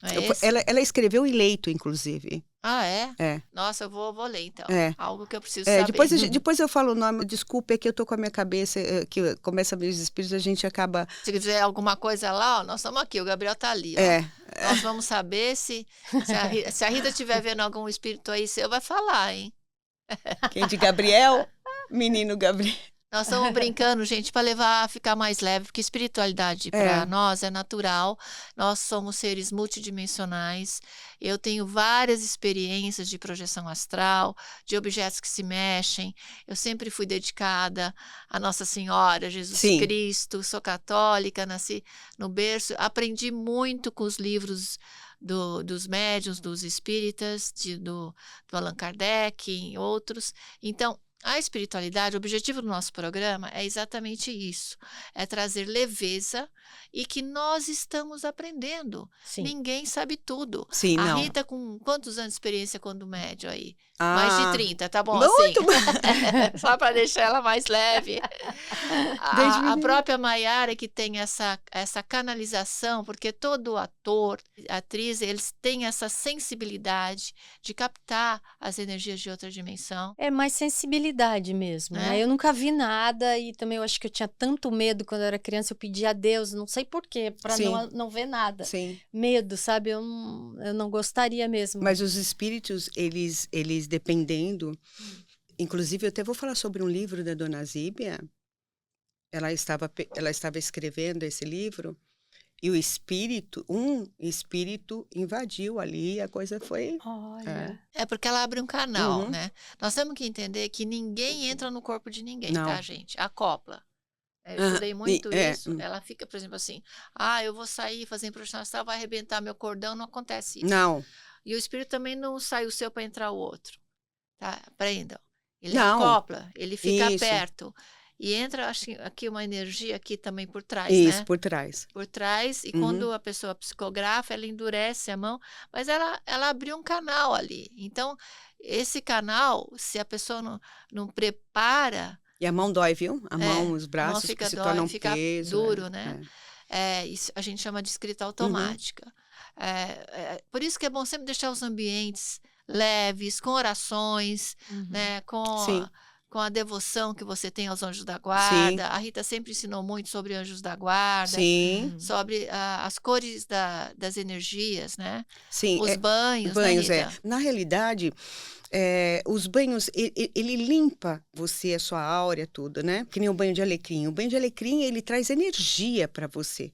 É esse? Ela escreveu Ileito, inclusive. Ah, é? É. Nossa, eu vou ler então. É. Algo que eu preciso saber. Depois eu falo o nome. Desculpa, é que eu tô com a minha cabeça, que começa a ver os espíritos, a gente acaba... Se quiser alguma coisa lá, ó, nós estamos aqui, o Gabriel tá ali. Ó. É. Nós vamos saber se a Rita estiver vendo algum espírito aí seu, vai falar, hein? Quem de Gabriel? Menino Gabriel. Nós estamos brincando, gente, para levar a ficar mais leve, porque espiritualidade para nós é natural. Nós somos seres multidimensionais. Eu tenho várias experiências de projeção astral, de objetos que se mexem. Eu sempre fui dedicada a Nossa Senhora, Jesus Sim. Cristo. Sou católica, nasci no berço. Aprendi muito com os livros dos médiuns, dos espíritas, do Allan Kardec e outros. Então, a espiritualidade, o objetivo do nosso programa é exatamente isso, é trazer leveza e que nós estamos aprendendo. Sim. Ninguém sabe tudo. Sim, A não. Rita, com quantos anos de experiência quando médio aí? Ah, Mais de 30, tá bom muito assim? Só para deixar ela mais leve. Desde A menina. própria Maiara que tem essa canalização, porque todo ator, atriz, eles têm essa sensibilidade de captar as energias de outra dimensão. É mais sensibilidade mesmo, né? É. Eu nunca vi nada e também eu acho que eu tinha tanto medo quando eu era criança, eu pedia a Deus, não sei por quê, para Sim. não ver nada. Sim. Medo, sabe? Eu não gostaria mesmo. Mas os espíritos, eles dependendo... Inclusive, eu até vou falar sobre um livro da Dona Zíbia. Ela estava escrevendo esse livro e um espírito invadiu ali e a coisa foi... Olha. É porque ela abre um canal, Uhum. né? Nós temos que entender que ninguém entra no corpo de ninguém, Não. tá, gente? Acopla. Eu Ah, estudei muito e- é, isso. hum. Ela fica, por exemplo, assim, eu vou sair, fazer projeção astral, vai arrebentar meu cordão, não acontece isso. Não. E o espírito também não sai o seu para entrar o outro. Tá? Aprendam. Ele Não. acopla, ele fica Isso. perto. E entra, acho que aqui uma energia aqui também por trás, Isso, né? por trás. Por trás, e Uhum. quando a pessoa psicografa, ela endurece a mão, mas ela abriu um canal ali. Então, esse canal, se a pessoa não prepara, E a mão dói, viu? A mão, os a mão braços fica que se dói, tornam fica peso. duro, né? Isso a gente chama de escrita automática. Por isso que é bom sempre deixar os ambientes leves, com orações, Uhum. né? Sim. Com a devoção que você tem aos anjos da guarda. A Rita sempre ensinou muito sobre anjos da guarda, Sim, sobre as cores das energias, né? sim. Os banhos, Banhos, né, Rita? Na realidade, os banhos, ele limpa você, a sua áurea, tudo, né? Que nem o banho de alecrim. O banho de alecrim, ele traz energia para você.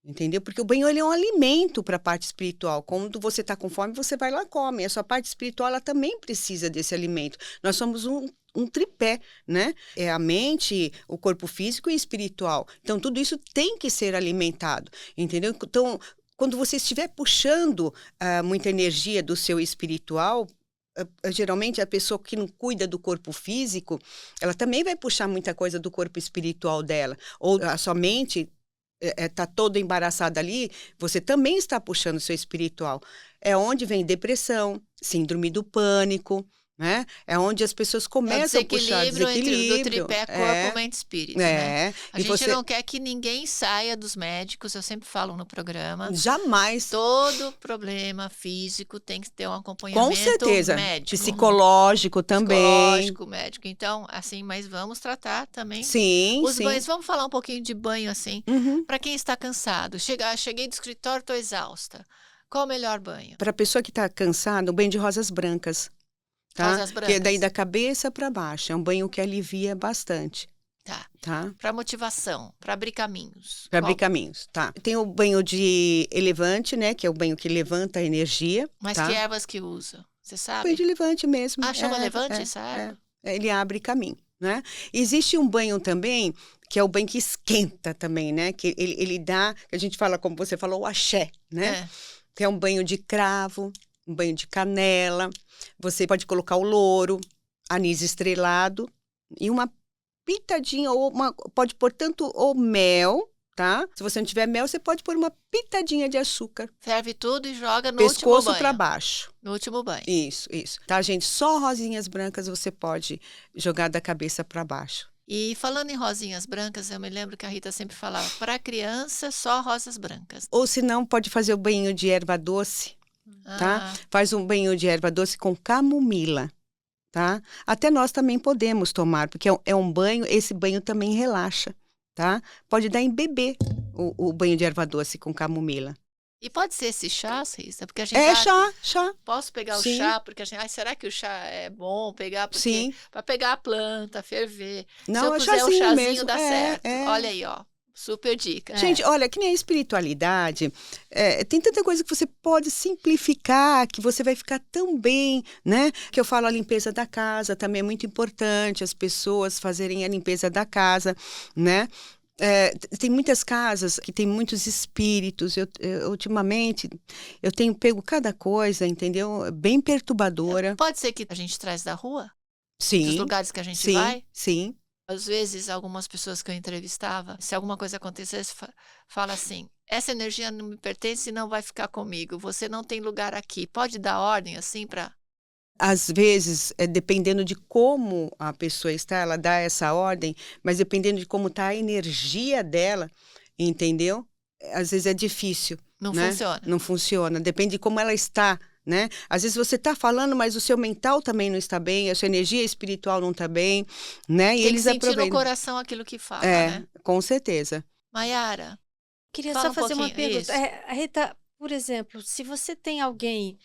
Entendeu? Porque o banho ele é um alimento para a parte espiritual. Quando você está com fome, você vai lá e come. A sua parte espiritual ela também precisa desse alimento. Nós somos um tripé, né? É a mente, o corpo físico e espiritual. Então, tudo isso tem que ser alimentado, entendeu? Então, quando você estiver puxando muita energia do seu espiritual, geralmente a pessoa que não cuida do corpo físico, ela também vai puxar muita coisa do corpo espiritual dela. Ou a sua mente tá todo embaraçado ali, você também está puxando o seu espiritual. É onde vem depressão, síndrome do pânico, né? É onde as pessoas começam a puxar desequilíbrio. Do tripé corpo, mente, espírito, né? A gente não quer que ninguém saia dos médicos, eu sempre falo no programa. Jamais. Todo problema físico tem que ter um acompanhamento com certeza. Médico. Psicológico também. Psicológico, médico. Então, assim, mas vamos tratar também. Sim, os banhos. Vamos falar um pouquinho de banho, assim, Uhum. para quem está cansado. Cheguei do escritório, estou exausta. Qual o melhor banho? Para a pessoa que está cansada, um banho de rosas brancas. Tá? Rosas brancas. Que é daí da cabeça para baixo. É um banho que alivia bastante. Tá? Para motivação, para abrir caminhos. Para abrir caminhos, tá. Tem o banho de elevante, né? Que é o banho que levanta a energia. Mas tá? que ervas que usa? Você sabe? Banho de levante mesmo. Chama levante essa erva? Ele abre caminho, né? Existe um banho também, que é o banho que esquenta também, né? Que ele dá, que a gente fala, como você falou, o axé, né? Que é um banho de cravo, um banho de canela. Você pode colocar o louro, anis estrelado e uma pitadinha, pode pôr tanto o mel, tá? Se você não tiver mel, você pode pôr uma pitadinha de açúcar. Ferve tudo e joga no último banho. Pescoço para baixo. No último banho. Isso. Tá, gente? Só rosinhas brancas você pode jogar da cabeça para baixo. E falando em rosinhas brancas, eu me lembro que a Rita sempre falava, para criança, só rosas brancas. Ou se não, pode fazer o banho de erva doce, tá? Faz um banho de erva doce com camomila, tá? Até nós também podemos tomar, porque é um banho, esse banho também relaxa, tá? Pode dar em bebê o banho de erva doce com camomila. E pode ser esse chá, Rita? Porque a gente chá. Posso pegar o chá? Porque a gente, será que o chá é bom pegar? Sim. Para pegar a planta, ferver. Não, se eu puser o chazinho mesmo. dá certo. Olha aí, ó. Super dica. Gente, olha, que nem a espiritualidade, tem tanta coisa que você pode simplificar, que você vai ficar tão bem, né? Que eu falo, a limpeza da casa também é muito importante, as pessoas fazerem a limpeza da casa, né? Tem muitas casas que tem muitos espíritos. Ultimamente, eu tenho pego cada coisa, entendeu? Bem perturbadora. Pode ser que a gente traz da rua? Sim. Dos lugares que a gente vai? Sim. Às vezes, algumas pessoas que eu entrevistava, se alguma coisa acontecesse, fala assim, essa energia não me pertence e não vai ficar comigo. Você não tem lugar aqui. Pode dar ordem assim para... Às vezes, dependendo de como a pessoa está, ela dá essa ordem, mas dependendo de como está a energia dela, entendeu? Às vezes é difícil. Não né? funciona. Não funciona. Depende de como ela está, né? Às vezes você está falando, mas o seu mental também não está bem, a sua energia espiritual não está bem, né? E tem eles que sentir aproveitam. no coração aquilo que fala, né? Com certeza. Maiara, queria fala só fazer uma pouquinho, pergunta. Rita, por exemplo, se você tem alguém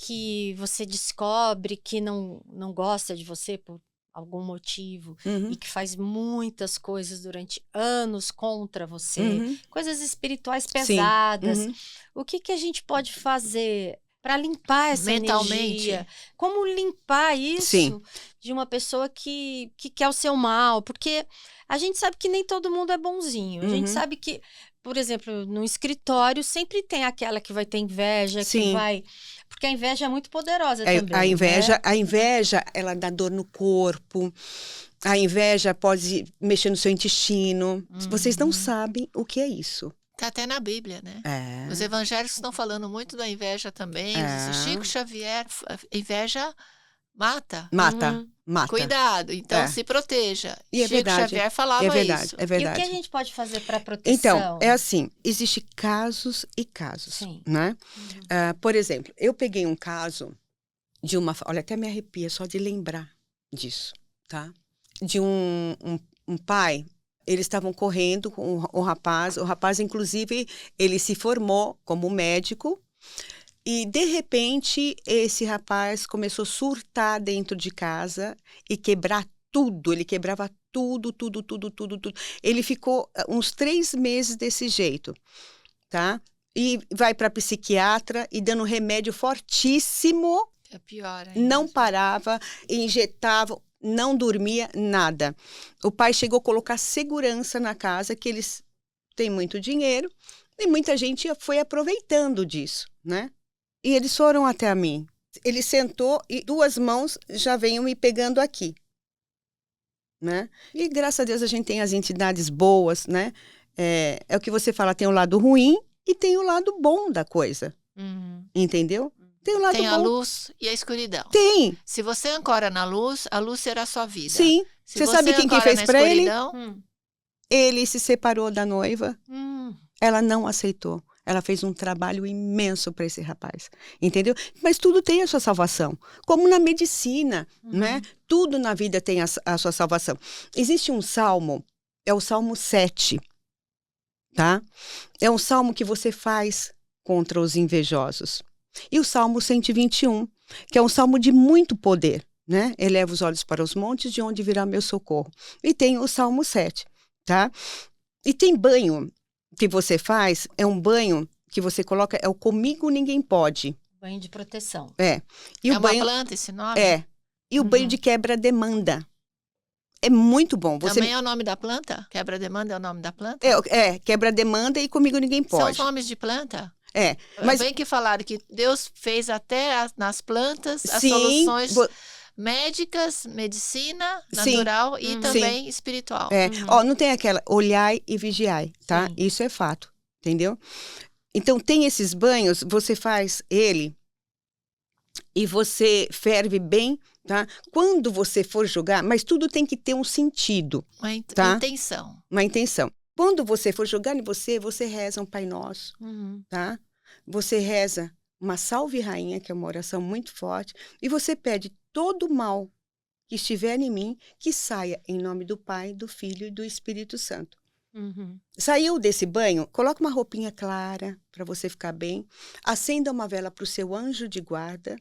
que você descobre que não gosta de você por algum motivo e que faz muitas coisas durante anos contra você, coisas espirituais pesadas, o que a gente pode fazer para limpar essa energia? Como limpar isso de uma pessoa que quer o seu mal? Porque a gente sabe que nem todo mundo é bonzinho. A gente sabe que, por exemplo, no escritório sempre tem aquela que vai ter inveja, que vai... Porque a inveja é muito poderosa também. A inveja, ela dá dor no corpo. A inveja pode mexer no seu intestino. Vocês não sabem o que é isso. Tá até na Bíblia, né? Os evangélicos estão falando muito da inveja também. Chico Xavier, inveja mata. Mata. Cuidado, então se proteja. E Chico Xavier falava isso. É verdade. E o que a gente pode fazer para proteção? Então, é assim, existem casos e casos, né? Por exemplo, eu peguei um caso de uma... Olha, até me arrepia só de lembrar disso, tá? De um pai, eles estavam correndo com o rapaz, inclusive, ele se formou como médico. E, de repente, esse rapaz começou a surtar dentro de casa e quebrar tudo. Ele quebrava tudo. Ele ficou uns 3 meses desse jeito, tá? E vai para psiquiatra e dando remédio fortíssimo. É pior ainda. Não parava, injetava, não dormia, nada. O pai chegou a colocar segurança na casa, que eles têm muito dinheiro, e muita gente foi aproveitando disso, né? E eles foram até a mim. Ele sentou e 2 mãos já venham me pegando aqui, né? E graças a Deus a gente tem as entidades boas, né? é o que você fala, tem o lado ruim e tem o lado bom da coisa, Uhum. entendeu? Tem o lado Tem bom. a luz e a escuridão. Tem, Se você ancora na luz, a luz será a sua vida. sim. Se Você sabe quem que ancora fez na pra ele? escuridão, Ele se separou da noiva, Hum. ela não aceitou. Ela fez um trabalho imenso para esse rapaz, entendeu? Mas tudo tem a sua salvação. Como na medicina, né? Tudo na vida tem a sua salvação. Existe um salmo, é o Salmo 7, tá? É um salmo que você faz contra os invejosos. E o Salmo 121, que é um salmo de muito poder, né? Eleva os olhos para os montes, de onde virá meu socorro. E tem o Salmo 7, tá? E tem banho que você faz, é um banho que você coloca, é o Comigo Ninguém Pode. Banho de proteção. É. E é o uma banho planta esse nome? é. E o banho de quebra-demanda. É muito bom. Você Também é o nome da planta? Quebra-demanda é o nome da planta? quebra-demanda e Comigo Ninguém São Pode. os nomes de planta? É. Mas Bem que falaram que Deus fez até nas plantas as sim, soluções médicas, medicina Sim. natural e Sim. também espiritual. Ó, não tem aquela olhai e vigiai, tá? Sim. Isso é fato, entendeu? Então tem esses banhos, você faz ele e você ferve bem, tá? Quando você for jogar, mas tudo tem que ter um sentido, Uma Tá. intenção. uma intenção. Quando você for jogar em você reza um Pai Nosso, tá? Você reza uma Salve Rainha, que é uma oração muito forte, e você pede todo o mal que estiver em mim, que saia em nome do Pai, do Filho e do Espírito Santo. Saiu desse banho, coloca uma roupinha clara para você ficar bem, acenda uma vela para o seu anjo de guarda,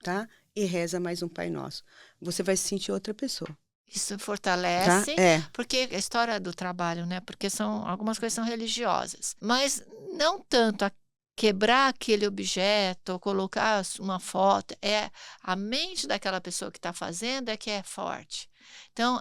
tá? E reza mais um Pai Nosso. Você vai se sentir outra pessoa, Isso tá? fortalece, É, porque a história do trabalho, né? Porque algumas coisas são religiosas, mas não tanto a quebrar aquele objeto ou colocar uma foto, é a mente daquela pessoa que está fazendo é que é forte. Então,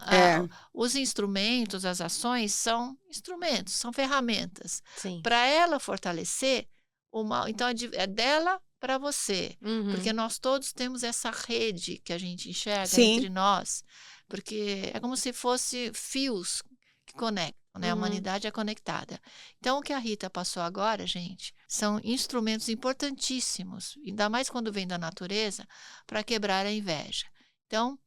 os instrumentos, as ações são instrumentos, são ferramentas. Sim. Para ela fortalecer o mal, então é dela para você, porque nós todos temos essa rede que a gente enxerga Sim. entre nós, porque é como se fosse fios que conectam, né? A humanidade é conectada. Então, o que a Rita passou agora, gente, são instrumentos importantíssimos, ainda mais quando vem da natureza, para quebrar a inveja. Então,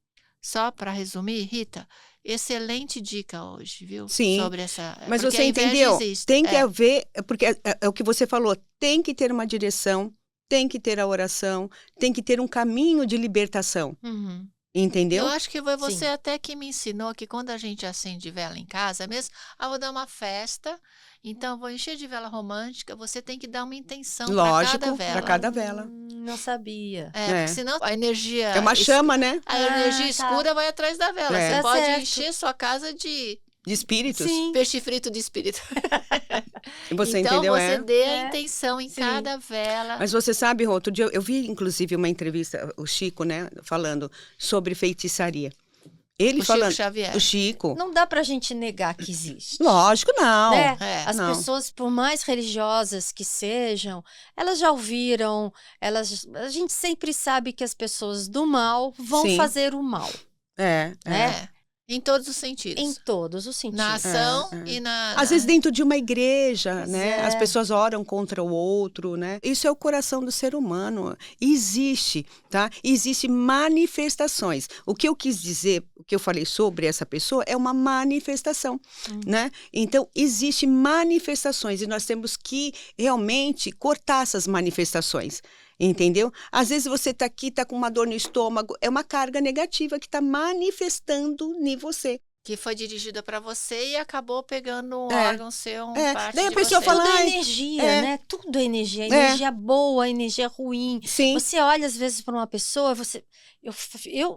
só para resumir, Rita, excelente dica hoje, viu? Sim. Sobre essa. mas porque você a inveja entendeu? existe. Tem que haver, porque é o que você falou, tem que ter uma direção, tem que ter a oração, tem que ter um caminho de libertação, Uhum. entendeu? Eu acho que foi você Sim. até que me ensinou que quando a gente acende vela em casa, mesmo, vou dar uma festa, então vou encher de vela romântica, você tem que dar uma intenção para Lógico, cada vela. para cada vela. Não sabia. Porque senão a energia. É uma chama, né? A energia tá. escura vai atrás da vela. É. Você Tá pode certo. encher sua casa de De espíritos. Sim. peixe frito de espírito. E você então entendeu? você dê a É. intenção em Sim. cada vela. Mas você sabe, Rô, outro dia eu vi, inclusive, uma entrevista, o Chico, né, falando sobre feitiçaria. Ele O Chico falando. Xavier. O Chico. Não dá pra gente negar que existe. Lógico, não. Né? É. As Não. pessoas, por mais religiosas que sejam, elas já ouviram, a gente sempre sabe que as pessoas do mal vão Sim. fazer o mal, É. né? Em todos os sentidos. Em todos os sentidos. Na ação É. e na. Às vezes dentro de uma igreja, Pois né? é. As pessoas oram contra o outro, né? Isso é o coração do ser humano. Existe, tá? Existe manifestações. O que eu quis dizer, o que eu falei sobre essa pessoa é uma manifestação, né? Então, existe manifestações e nós temos que realmente cortar essas manifestações. Entendeu? Às vezes você está aqui, está com uma dor no estômago, é uma carga negativa que está manifestando em você. Que foi dirigida para você e acabou pegando um É. órgão seu, É. parte Daí a de pessoa você. fala, Tudo é "Ai, energia, é. né? Tudo é energia. É. Energia boa, energia ruim. Sim, Você olha, às vezes, para uma pessoa, você.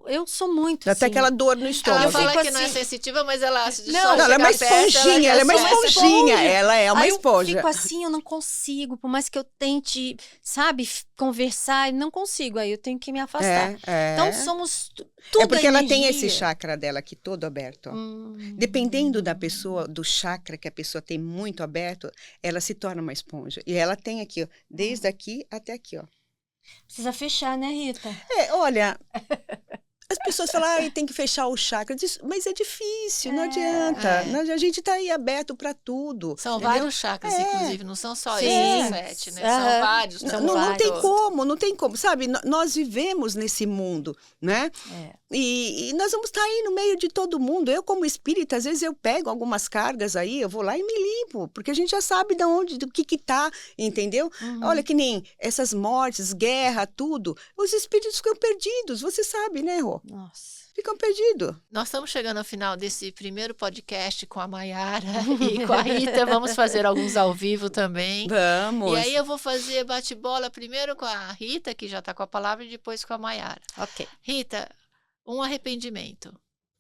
Eu sou muito. até assim, aquela dor no Ela estômago. fala fico que não é assim- sensitiva, mas ela só Não, Não, ela é uma chega perto, esponjinha, ela é uma já sofre. esponjinha, ela é uma Aí esponja. eu fico assim, eu não consigo, por mais que eu tente, sabe, conversar, não consigo, aí eu tenho que me afastar. Então somos tudo É porque ela tem energia. esse chakra dela aqui todo aberto. Ó. Dependendo da pessoa, do chakra que a pessoa tem muito aberto, ela se torna uma esponja. E ela tem aqui, ó, desde aqui até aqui, ó. Precisa fechar, né, Rita? Olha, as pessoas falam, ai, tem que fechar o chakra. Mas é difícil, não adianta. A gente tá aí aberto para tudo. São entendeu? vários chakras, inclusive, não são só Sim. esses 7, né? São vários. Não tem como, não tem como. Sabe, nós vivemos nesse mundo, né? E nós vamos estar aí no meio de todo mundo. Eu, como espírita, às vezes eu pego algumas cargas aí, eu vou lá e me limpo, porque a gente já sabe do que tá, entendeu? Olha, que nem essas mortes, guerra, tudo. Os espíritos ficam perdidos, você sabe, né, Rô? Nossa. Ficam perdidos. Nós estamos chegando ao final desse primeiro podcast com a Maiara e com a Rita. Vamos fazer alguns ao vivo também. Vamos. E aí eu vou fazer bate-bola primeiro com a Rita, que já está com a palavra, e depois com a Maiara. Ok. Rita, um arrependimento.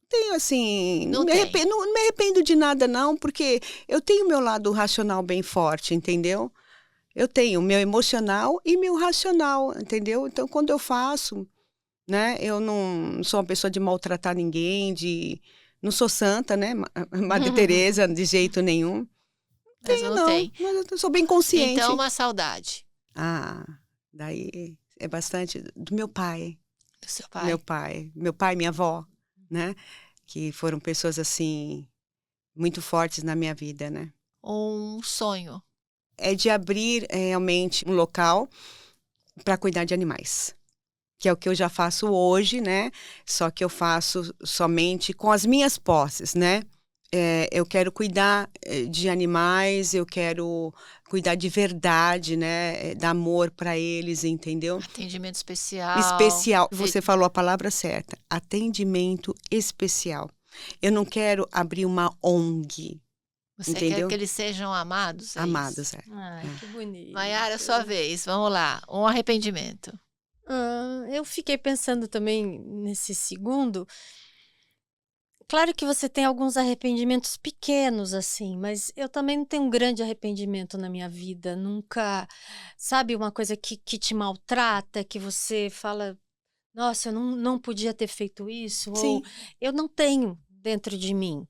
Tenho assim, Não não me arrependo de nada não, porque eu tenho meu lado racional bem forte, entendeu? Eu tenho meu emocional e meu racional, entendeu? Então, quando eu faço, né? Eu não sou uma pessoa de maltratar ninguém, não sou santa, né? Madre Teresa, de jeito nenhum. Mas não tem. Mas eu sou bem consciente. Então, uma saudade Daí é bastante do meu pai. do seu pai. Meu pai e minha avó, né? Que foram pessoas, assim, muito fortes na minha vida, né? Um sonho. É de abrir realmente um local para cuidar de animais. Que é o que eu já faço hoje, né? Só que eu faço somente com as minhas posses, né? Eu quero cuidar de animais, eu quero cuidar de verdade, né? Dar amor para eles, entendeu? Atendimento especial. Especial. Você falou a palavra certa. Atendimento especial. Eu não quero abrir uma ONG. Você entendeu? quer que eles sejam amados? Amados, Ai, que bonito. Maiara, sua vez. Vamos lá. Um arrependimento. Eu fiquei pensando também nesse segundo. Claro que você tem alguns arrependimentos pequenos, assim, mas eu também não tenho um grande arrependimento na minha vida. Nunca, sabe, uma coisa que te maltrata, que você fala, nossa, eu não podia ter feito isso, Sim. ou eu não tenho dentro de mim.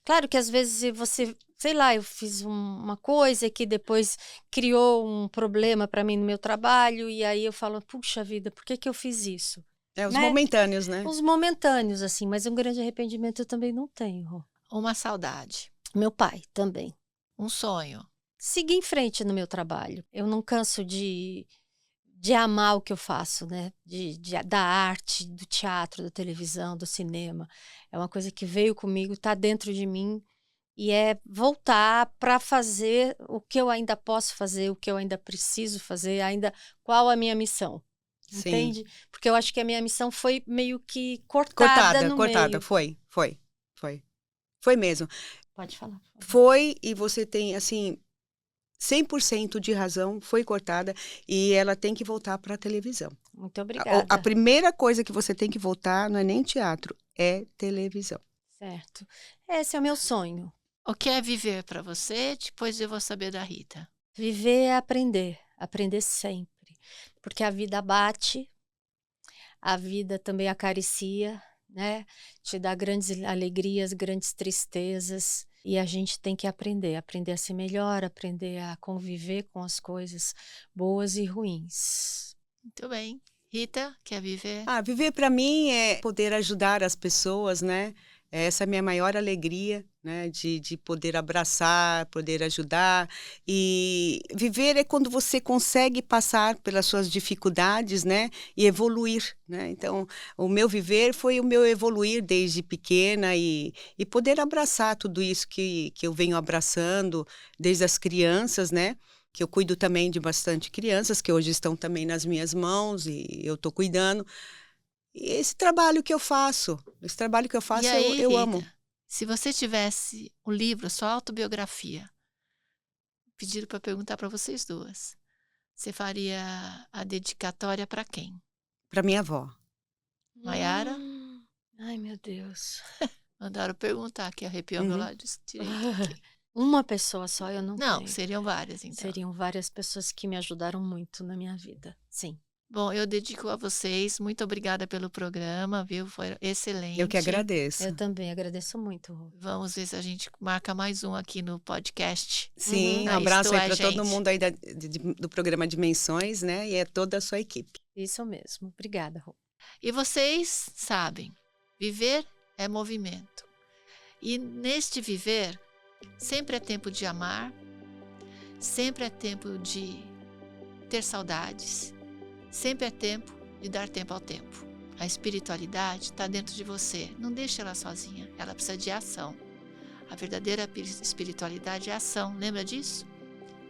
Claro que às vezes você, sei lá, eu fiz uma coisa que depois criou um problema para mim no meu trabalho, e aí eu falo, puxa vida, por que eu fiz isso? Os né? momentâneos, né? Os momentâneos, assim, mas um grande arrependimento eu também não tenho. Rô. Uma saudade. Meu pai também. Um sonho. Seguir em frente no meu trabalho. Eu não canso de amar o que eu faço, né? Da arte, do teatro, da televisão, do cinema. É uma coisa que veio comigo, está dentro de mim. E é voltar para fazer o que eu ainda posso fazer, o que eu ainda preciso fazer, qual a minha missão. Sim. Entende? Porque eu acho que a minha missão foi meio que cortada no meio. Foi mesmo. Pode falar. Foi, e você tem, assim, 100% de razão, foi cortada, e ela tem que voltar para a televisão. Muito obrigada. A primeira coisa que você tem que voltar não é nem teatro, é televisão. Certo. Esse é o meu sonho. O que é viver para você? Depois eu vou saber da Rita. Viver é aprender sempre. Porque a vida bate, a vida também acaricia, né? Te dá grandes alegrias, grandes tristezas. E a gente tem que aprender a ser melhor, aprender a conviver com as coisas boas e ruins. Muito bem. Rita, quer viver? Viver para mim é poder ajudar as pessoas, né? Essa é a minha maior alegria, né? De poder abraçar, poder ajudar. E viver é quando você consegue passar pelas suas dificuldades, né? E evoluir, né? Então, o meu viver foi o meu evoluir desde pequena e poder abraçar tudo isso que eu venho abraçando desde as crianças, né? Que eu cuido também de bastante crianças, que hoje estão também nas minhas mãos e eu estou cuidando. E esse trabalho que eu faço, E aí, eu Rita, amo. Se você tivesse um livro, sua autobiografia, pediram para perguntar para vocês duas, você faria a dedicatória para quem? Para minha avó. Maiara? Ai, meu Deus. Mandaram perguntar, que arrepiou meu lado direito aqui. Uma pessoa só eu não Não, tenho. seriam várias, então. Seriam várias pessoas que me ajudaram muito na minha vida. Sim. Bom, eu dedico a vocês. Muito obrigada pelo programa, viu? Foi excelente. Eu que agradeço. Eu também agradeço muito, Rô. Vamos ver se a gente marca mais um aqui no podcast. Sim, um abraço aí para todo mundo aí do programa Dimensões, né? E é toda a sua equipe. Isso mesmo. Obrigada, Rô. E vocês sabem, viver é movimento. E neste viver, sempre é tempo de amar, sempre é tempo de ter saudades, sempre é tempo de dar tempo ao tempo. A espiritualidade está dentro de você, não deixe ela sozinha, ela precisa de ação. A verdadeira espiritualidade é ação, lembra disso?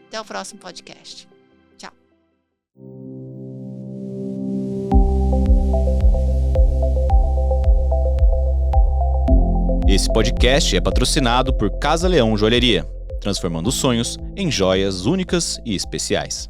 Até o próximo podcast. Tchau. Esse podcast é patrocinado por Casa Leão Joalheria, transformando sonhos em joias únicas e especiais.